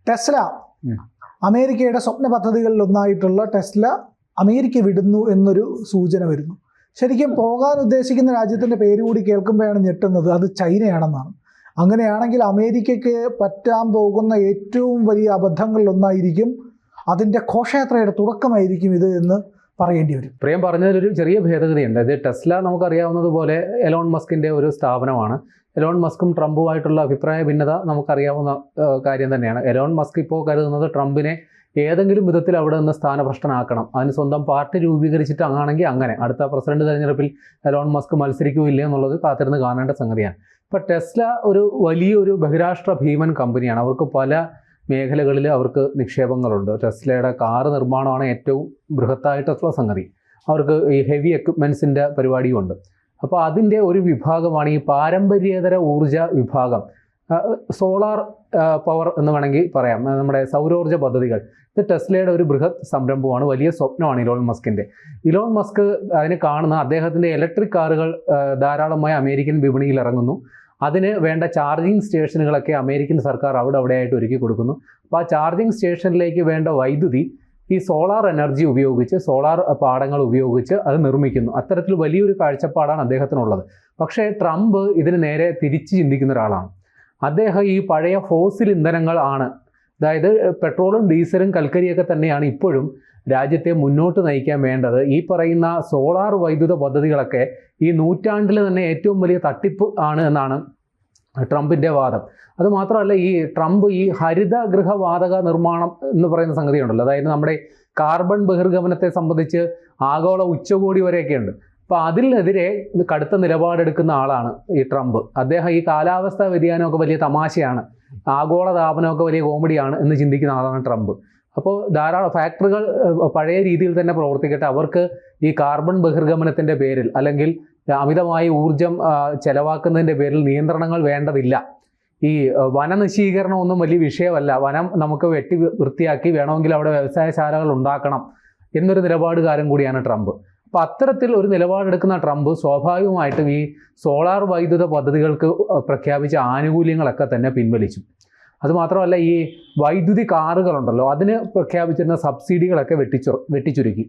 Tesla അമേരിക്കയുടെ സ്വപ്ന പദ്ധതികളിൽ ഒന്നായിട്ടുള്ള Tesla America വിടുന്നു എന്നൊരു സൂചന വരുന്നു. ശരിക്കും പോകാൻ ഉദ്ദേശിക്കുന്ന രാജ്യത്തിൻ്റെ പേര് കൂടി കേൾക്കുമ്പോഴാണ് ഞെട്ടുന്നത്. അത് ചൈനയാണെന്നാണ്. അങ്ങനെയാണെങ്കിൽ അമേരിക്കയ്ക്ക് പറ്റാൻ പോകുന്ന ഏറ്റവും വലിയ അബദ്ധങ്ങളിൽ ഒന്നായിരിക്കും, അതിൻ്റെ ഘോഷയാത്രയുടെ തുടക്കമായിരിക്കും ഇത് എന്ന് പറയേണ്ടി വരും. പ്രിയം പറഞ്ഞതിലൊരു ചെറിയ ഭേദഗതിയുണ്ട്. ഇത് ടെസ്ല നമുക്കറിയാവുന്നതുപോലെ എലോൺ മസ്കിൻ്റെ ഒരു സ്ഥാപനമാണ്. എലോൺ മസ്കും ട്രംപുമായിട്ടുള്ള അഭിപ്രായ ഭിന്നത നമുക്കറിയാവുന്ന കാര്യം തന്നെയാണ്. എലോൺ മസ്ക് ഇപ്പോൾ കരുതുന്നത് ട്രംപിനെ ഏതെങ്കിലും വിധത്തിൽ അവിടെ നിന്ന് സ്ഥാനഭ്രഷ്ടനാക്കണം, അതിന് സ്വന്തം പാർട്ടി രൂപീകരിച്ചിട്ട് ആണെങ്കിൽ അങ്ങനെ അടുത്ത പ്രസിഡന്റ് തെരഞ്ഞെടുപ്പിൽ എലോൺ മസ്ക് മത്സരിക്കുകയില്ല എന്നുള്ളത് കാത്തിരുന്ന് കാണേണ്ട സംഗതിയാണ്. ഇപ്പോൾ ടെസ്ല ഒരു വലിയൊരു ബഹിരാഷ്ട്ര ഭീമൻ കമ്പനിയാണ്. അവർക്ക് പല മേഖലകളിൽ അവർക്ക് നിക്ഷേപങ്ങളുണ്ട്. ടെസ്ലയുടെ കാറ് നിർമ്മാണമാണ് ഏറ്റവും ബൃഹത്തായിട്ടുള്ള സംഗതി. അവർക്ക് ഈ ഹെവി എക്യുപ്മെൻസിൻ്റെ പരിപാടിയുമുണ്ട്. അപ്പോൾ അതിൻ്റെ ഒരു വിഭാഗമാണ് ഈ പാരമ്പര്യേതര ഊർജ വിഭാഗം, സോളാർ പവർ എന്ന് വേണമെങ്കിൽ പറയാം, നമ്മുടെ സൗരോർജ്ജ പദ്ധതികൾ. ഇത് ടെസ്ലയുടെ ഒരു ബൃഹത് സംരംഭമാണ്, വലിയ സ്വപ്നമാണ് ഇലോൺ മസ്കിൻ്റെ. ഇലോൺ മസ്ക് അതിന് കാണുന്ന അദ്ദേഹത്തിൻ്റെ ഇലക്ട്രിക് കാറുകൾ ധാരാളമായി അമേരിക്കൻ വിപണിയിൽ ഇറങ്ങുന്നു. അതിന് വേണ്ട ചാർജിങ് സ്റ്റേഷനുകളൊക്കെ അമേരിക്കൻ സർക്കാർ അവിടെയായിട്ട് ഒരുക്കി കൊടുക്കുന്നു. അപ്പോൾ ആ ചാർജിങ് സ്റ്റേഷനിലേക്ക് വേണ്ട വൈദ്യുതി ഈ സോളാർ എനർജി ഉപയോഗിച്ച്, സോളാർ പാടങ്ങൾ ഉപയോഗിച്ച് അത് നിർമ്മിക്കുന്നു. അത്തരത്തിൽ വലിയൊരു കാഴ്ചപ്പാടാണ് അദ്ദേഹത്തിനുള്ളത്. പക്ഷേ ട്രംപ് ഇതിന് നേരെ തിരിച്ച് ചിന്തിക്കുന്ന ഒരാളാണ്. അദ്ദേഹം ഈ പഴയ ഫോസിൽ ഇന്ധനങ്ങൾ ആണ്, അതായത് പെട്രോളും ഡീസലും കൽക്കരിയൊക്കെ തന്നെയാണ് ഇപ്പോഴും രാജ്യത്തെ മുന്നോട്ട് നയിക്കാൻ വേണ്ടത്. ഈ പറയുന്ന സോളാർ വൈദ്യുത പദ്ധതികളൊക്കെ ഈ നൂറ്റാണ്ടിൽ തന്നെ ഏറ്റവും വലിയ തട്ടിപ്പ് ആണ് എന്നാണ് ട്രംപിൻ്റെ വാദം. അതുമാത്രമല്ല, ഈ ട്രംപ് ഈ ഹരിതഗൃഹവാതക നിർമ്മാണം എന്ന് പറയുന്ന സംഗതി ഉണ്ടല്ലോ, അതായത് നമ്മുടെ കാർബൺ ബഹിർഗമനത്തെ സംബന്ധിച്ച് ആഗോള ഉച്ചകോടി വരെയൊക്കെ ഉണ്ട്. അപ്പോൾ അതിനെതിരെ കടുത്ത നിലപാടെടുക്കുന്ന ആളാണ് ഈ ട്രംപ്. അദ്ദേഹം ഈ കാലാവസ്ഥാ വ്യതിയാനമൊക്കെ വലിയ തമാശയാണ്, ആഗോള താപനമൊക്കെ വലിയ കോമഡിയാണ് എന്ന് ചിന്തിക്കുന്ന ആളാണ് ട്രംപ്. അപ്പോൾ ധാരാളം ഫാക്ടറികൾ പഴയ രീതിയിൽ തന്നെ പ്രവർത്തിക്കട്ടെ, അവർക്ക് ഈ കാർബൺ ബഹിർഗമനത്തിൻ്റെ പേരിൽ അല്ലെങ്കിൽ അമിതമായി ഊർജം ചെലവാക്കുന്നതിൻ്റെ പേരിൽ നിയന്ത്രണങ്ങൾ വേണ്ടതില്ല. ഈ വനനശീകരണമൊന്നും വലിയ വിഷയമല്ല, വനം നമുക്ക് വെട്ടി വൃത്തിയാക്കി വേണമെങ്കിൽ അവിടെ വ്യവസായശാലകൾ ഉണ്ടാക്കണം എന്നൊരു നിലപാടുകാരൻ കൂടിയാണ് ട്രംപ്. അപ്പോൾ അത്തരത്തിൽ ഒരു നിലപാടെടുക്കുന്ന ട്രംപ് സ്വാഭാവികമായിട്ടും ഈ സോളാർ വൈദ്യുത പദ്ധതികൾക്ക് പ്രഖ്യാപിച്ച ആനുകൂല്യങ്ങളൊക്കെ തന്നെ പിൻവലിച്ചു. അതുമാത്രമല്ല, ഈ വൈദ്യുതി കാറുകളുണ്ടല്ലോ, അതിന് പ്രഖ്യാപിച്ചിരുന്ന സബ്സിഡികളൊക്കെ വെട്ടിച്ചുരുക്കി.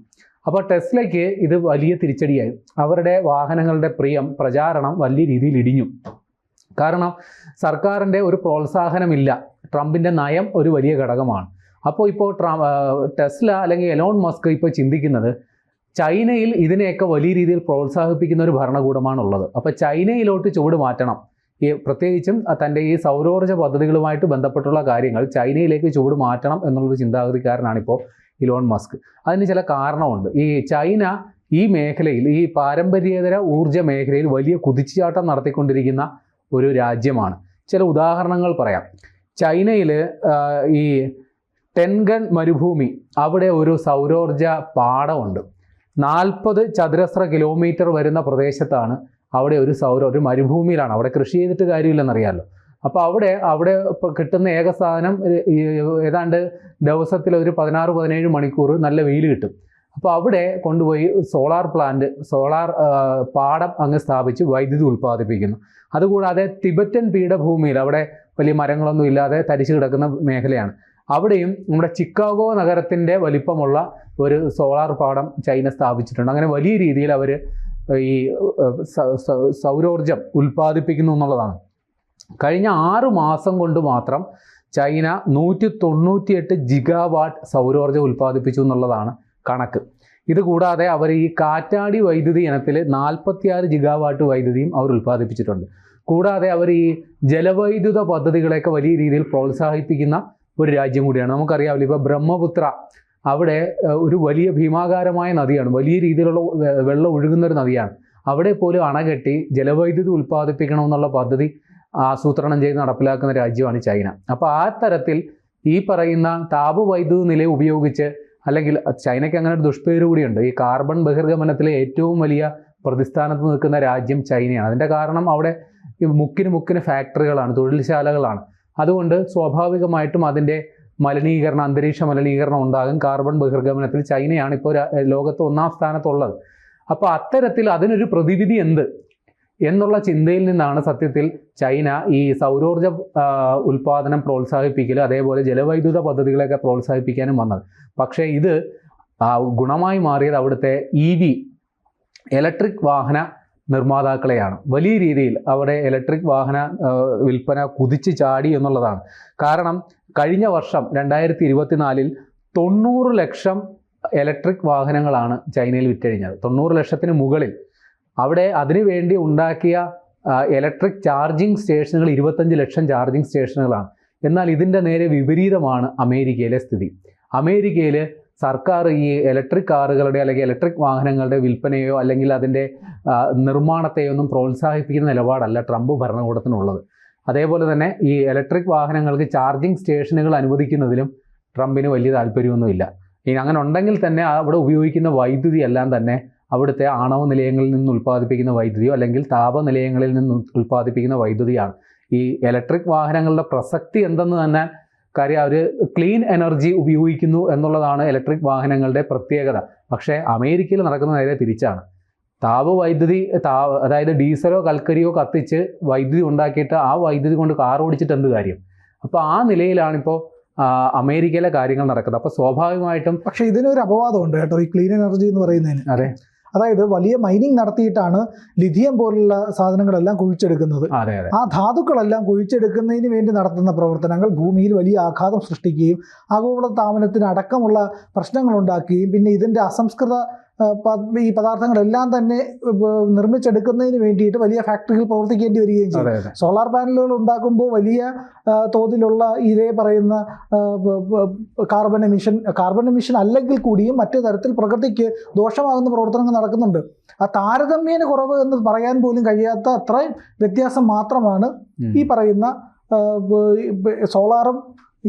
അപ്പോൾ ടെസ്ലയ്ക്ക് ഇത് വലിയ തിരിച്ചടിയായി. അവരുടെ വാഹനങ്ങളുടെ പ്രചാരണം വലിയ രീതിയിൽ ഇടിഞ്ഞു. കാരണം സർക്കാരിൻ്റെ ഒരു പ്രോത്സാഹനമില്ല. ട്രംപിൻ്റെ നയം ഒരു വലിയ ഘടകമാണ്. അപ്പോൾ ഇപ്പോൾ ടെസ്ല അല്ലെങ്കിൽ എലോൺ മസ്ക് ഇപ്പോൾ ചിന്തിക്കുന്നത് ചൈനയിൽ ഇതിനെയൊക്കെ വലിയ രീതിയിൽ പ്രോത്സാഹിപ്പിക്കുന്ന ഒരു ഭരണകൂടമാണുള്ളത്. അപ്പോൾ ചൈനയിലോട്ട് ചുവട് മാറ്റണം, പ്രത്യേകിച്ചും തൻ്റെ ഈ സൗരോർജ്ജ പദ്ധതികളുമായിട്ട് ബന്ധപ്പെട്ടുള്ള കാര്യങ്ങൾ ചൈനയിലേക്ക് ചുവട് മാറ്റണം എന്നുള്ളൊരു ചിന്താഗതിക്കാരനാണിപ്പോൾ ഇലോൺ മസ്ക്. അതിന് ചില കാരണമുണ്ട്. ഈ ചൈന ഈ മേഖലയിൽ, ഈ പാരമ്പര്യേതര ഊർജ്ജ മേഖലയിൽ വലിയ കുതിച്ചുചാട്ടം നടത്തിക്കൊണ്ടിരിക്കുന്ന ഒരു രാജ്യമാണ്. ചില ഉദാഹരണങ്ങൾ പറയാം. ചൈനയിൽ ഈ ടെൻഗൻ മരുഭൂമി, അവിടെ ഒരു സൗരോർജ്ജ പാടമുണ്ട്. 40 ചതുരശ്ര കിലോമീറ്റർ വരുന്ന പ്രദേശത്താണ് അവിടെ ഒരു മരുഭൂമിയിലാണ്. അവിടെ കൃഷി ചെയ്തിട്ട് കാര്യമില്ലെന്നറിയാമല്ലോ. അപ്പോൾ അവിടെ കിട്ടുന്ന ഏക സാധനം ഏതാണ്ട് ദിവസത്തിൽ ഒരു 16-17 മണിക്കൂർ നല്ല വെയിൽ കിട്ടും. അപ്പോൾ അവിടെ കൊണ്ടുപോയി സോളാർ പാടം അങ്ങ് സ്ഥാപിച്ച് വൈദ്യുതി ഉൽപ്പാദിപ്പിക്കുന്നു. അതുകൂടാതെ തിബറ്റൻ പീഠഭൂമിയിൽ, അവിടെ വലിയ മരങ്ങളൊന്നും ഇല്ലാതെ തരിച്ചു കിടക്കുന്ന മേഖലയാണ്, അവിടെയും നമ്മുടെ ചിക്കാഗോ നഗരത്തിൻ്റെ വലിപ്പമുള്ള ഒരു സോളാർ പാടം ചൈന സ്ഥാപിച്ചിട്ടുണ്ട്. അങ്ങനെ വലിയ രീതിയിൽ അവർ ഈ സൗരോർജം ഉൽപ്പാദിപ്പിക്കുന്നു എന്നുള്ളതാണ്. കഴിഞ്ഞ 6 മാസം കൊണ്ട് മാത്രം ചൈന 198 ജിഗാവാട്ട് സൗരോർജ്ജം ഉൽപ്പാദിപ്പിച്ചു എന്നുള്ളതാണ് കണക്ക്. ഇതുകൂടാതെ അവർ ഈ കാറ്റാടി വൈദ്യുതി ഇനത്തിൽ 46 ജിഗാവാട്ട് വൈദ്യുതിയും അവർ ഉൽപ്പാദിപ്പിച്ചിട്ടുണ്ട്. കൂടാതെ അവർ ഈ ജലവൈദ്യുത പദ്ധതികളെയൊക്കെ വലിയ രീതിയിൽ പ്രോത്സാഹിപ്പിക്കുന്ന ഒരു രാജ്യം കൂടിയാണ്. നമുക്കറിയാമല്ലോ, ഇപ്പോൾ ബ്രഹ്മപുത്ര, അവിടെ ഒരു വലിയ ഭീമാകാരമായ നദിയാണ്, വലിയ രീതിയിലുള്ള വെള്ളം ഒഴുകുന്നൊരു നദിയാണ്. അവിടെ പോലും അണകെട്ടി ജലവൈദ്യുതി ഉൽപ്പാദിപ്പിക്കണമെന്നുള്ള പദ്ധതി ആസൂത്രണം ചെയ്ത് നടപ്പിലാക്കുന്ന രാജ്യമാണ് ചൈന. അപ്പോൾ ആ തരത്തിൽ ഈ പറയുന്ന താപവൈദ്യുത നിലയം ഉപയോഗിച്ച്, അല്ലെങ്കിൽ ചൈനയ്ക്ക് അങ്ങനെ ഒരു ദുഷ്പേര് കൂടിയുണ്ട്, ഈ കാർബൺ ബഹിർഗമനത്തിലെ ഏറ്റവും വലിയ പ്രതിസ്ഥാനത്ത് നിൽക്കുന്ന രാജ്യം ചൈനയാണ്. അതിൻ്റെ കാരണം അവിടെ മുക്കിന് ഫാക്ടറികളാണ്, തൊഴിൽശാലകളാണ്. അതുകൊണ്ട് സ്വാഭാവികമായിട്ടും അതിൻ്റെ അന്തരീക്ഷ മലിനീകരണം ഉണ്ടാകും. കാർബൺ ബഹിർഗമനത്തിൽ ചൈനയാണ് ഇപ്പോൾ ലോകത്ത് 1-ാം സ്ഥാനത്തുള്ളത്. അപ്പോൾ അത്തരത്തിൽ അതിനൊരു പ്രതിവിധി എന്ത്? എന്നുള്ള ചിന്തയിൽ നിന്നാണ് സത്യത്തിൽ ചൈന ഈ സൗരോർജ ഉൽപാദനം പ്രോത്സാഹിപ്പിക്കലും അതേപോലെ ജലവൈദ്യുത പദ്ധതികളെയൊക്കെ പ്രോത്സാഹിപ്പിക്കാനും വന്നത്. പക്ഷേ ഇത് ഗുണമായി മാറിയത് അവിടുത്തെ EV ഇലക്ട്രിക് വാഹന നിർമ്മാതാക്കളെയാണ്. വലിയ രീതിയിൽ അവിടെ ഇലക്ട്രിക് വാഹന വിൽപ്പന കുതിച്ച് ചാടി എന്നുള്ളതാണ്. കാരണം കഴിഞ്ഞ വർഷം 2024 90 ലക്ഷം ഇലക്ട്രിക് വാഹനങ്ങളാണ് ചൈനയിൽ വിറ്റഴിഞ്ഞത്. 90 ലക്ഷത്തിന് മുകളിൽ. അവിടെ അതിനുവേണ്ടി ഉണ്ടാക്കിയ ഇലക്ട്രിക് ചാർജിങ് സ്റ്റേഷനുകൾ 25 ലക്ഷം ചാർജിങ് സ്റ്റേഷനുകളാണ്. എന്നാൽ ഇതിൻ്റെ നേരെ വിപരീതമാണ് അമേരിക്കയിലെ സ്ഥിതി. അമേരിക്കയിൽ സർക്കാർ ഈ ഇലക്ട്രിക് കാറുകളുടെ അല്ലെങ്കിൽ ഇലക്ട്രിക് വാഹനങ്ങളുടെ വിൽപ്പനയോ അല്ലെങ്കിൽ അതിൻ്റെ നിർമ്മാണത്തെയോ ഒന്നും പ്രോത്സാഹിപ്പിക്കുന്ന നിലപാടല്ല ട്രംപ് ഭരണകൂടത്തിനുള്ളത്. അതേപോലെ തന്നെ ഈ ഇലക്ട്രിക് വാഹനങ്ങൾക്ക് ചാർജിങ് സ്റ്റേഷനുകൾ അനുവദിക്കുന്നതിലും ട്രംപിന് വലിയ താല്പര്യമൊന്നുമില്ല. ഇനി അങ്ങനെ ഉണ്ടെങ്കിൽ തന്നെ അവിടെ ഉപയോഗിക്കുന്ന വൈദ്യുതി എല്ലാം തന്നെ അവിടുത്തെ ആണവ നിലയങ്ങളിൽ നിന്ന് ഉൽപ്പാദിപ്പിക്കുന്ന വൈദ്യുതിയോ അല്ലെങ്കിൽ താപനിലയങ്ങളിൽ നിന്ന് ഉൽപ്പാദിപ്പിക്കുന്ന വൈദ്യുതിയാണ്. ഈ ഇലക്ട്രിക് വാഹനങ്ങളുടെ പ്രസക്തി എന്തെന്ന് തന്നെ കാര്യം അവർ ക്ലീൻ എനർജി ഉപയോഗിക്കുന്നു എന്നുള്ളതാണ് ഇലക്ട്രിക് വാഹനങ്ങളുടെ പ്രത്യേകത. പക്ഷേ അമേരിക്കയിൽ നടക്കുന്ന നേരെ തിരിച്ചാണ്. താപവൈദ്യുതി അതായത് ഡീസലോ കൽക്കരിയോ കത്തിച്ച് വൈദ്യുതി ഉണ്ടാക്കിയിട്ട് ആ വൈദ്യുതി കൊണ്ട് കാർ ഓടിച്ചിട്ട് എന്ത് കാര്യം? അപ്പോൾ ആ നിലയിലാണിപ്പോൾ അമേരിക്കയിലെ കാര്യങ്ങൾ നടക്കുന്നത്. അപ്പോൾ സ്വാഭാവികമായിട്ടും പക്ഷേ ഇതിനൊരു അപവാദമുണ്ട് കേട്ടോ, ഈ ക്ലീൻ എനർജി എന്ന് പറയുന്നതിന്. അതെ, അതായത് വലിയ മൈനിങ് നടത്തിയിട്ടാണ് ലിഥിയം പോലുള്ള സാധനങ്ങളെല്ലാം കുഴിച്ചെടുക്കുന്നത്. അതെ അതെ ആ ധാതുക്കളെല്ലാം കുഴിച്ചെടുക്കുന്നതിന് വേണ്ടി നടത്തുന്ന പ്രവർത്തനങ്ങൾ ഭൂമിയിൽ വലിയ ആഘാതം സൃഷ്ടിക്കുകയും ആഗോളതാപനത്തിന് അടക്കമുള്ള പ്രശ്നങ്ങൾ ഉണ്ടാക്കുകയും പിന്നെ ഇതിൻ്റെ അസംസ്കൃത ഈ പദാർത്ഥങ്ങളെല്ലാം തന്നെ നിർമ്മിച്ചെടുക്കുന്നതിന് വേണ്ടിയിട്ട് വലിയ ഫാക്ടറികൾ പ്രവർത്തിക്കേണ്ടി വരികയും ചെയ്യും. സോളാർ പാനലുകൾ ഉണ്ടാക്കുമ്പോൾ വലിയ തോതിലുള്ള ഇതേ പറയുന്ന കാർബൺ എമിഷൻ അല്ലെങ്കിൽ കൂടിയും മറ്റു തരത്തിൽ പ്രകൃതിക്ക് ദോഷമാകുന്ന പ്രവർത്തനങ്ങൾ നടക്കുന്നുണ്ട്. ആ താരതമ്യേന കുറവ് എന്ന് പറയാൻ പോലും കഴിയാത്ത അത്രയും വ്യത്യാസം മാത്രമാണ് ഈ പറയുന്ന സോളാറും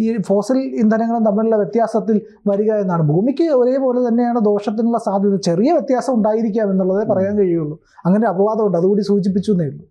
ഈ ഫോസിൽ ഇന്ധനങ്ങളും തമ്മിലുള്ള വ്യത്യാസത്തിൽ വരിക എന്നാണ്. ഭൂമിക്ക് ഒരേപോലെ തന്നെയാണ് ദോഷത്തിനുള്ള സാധ്യത, ചെറിയ വ്യത്യാസം ഉണ്ടായിരിക്കാം എന്നുള്ളതേ പറയാൻ കഴിയുള്ളൂ. അങ്ങനെ അപവാദമുണ്ട്, അതുകൂടി സൂചിപ്പിച്ചു എന്നേ ഉള്ളൂ.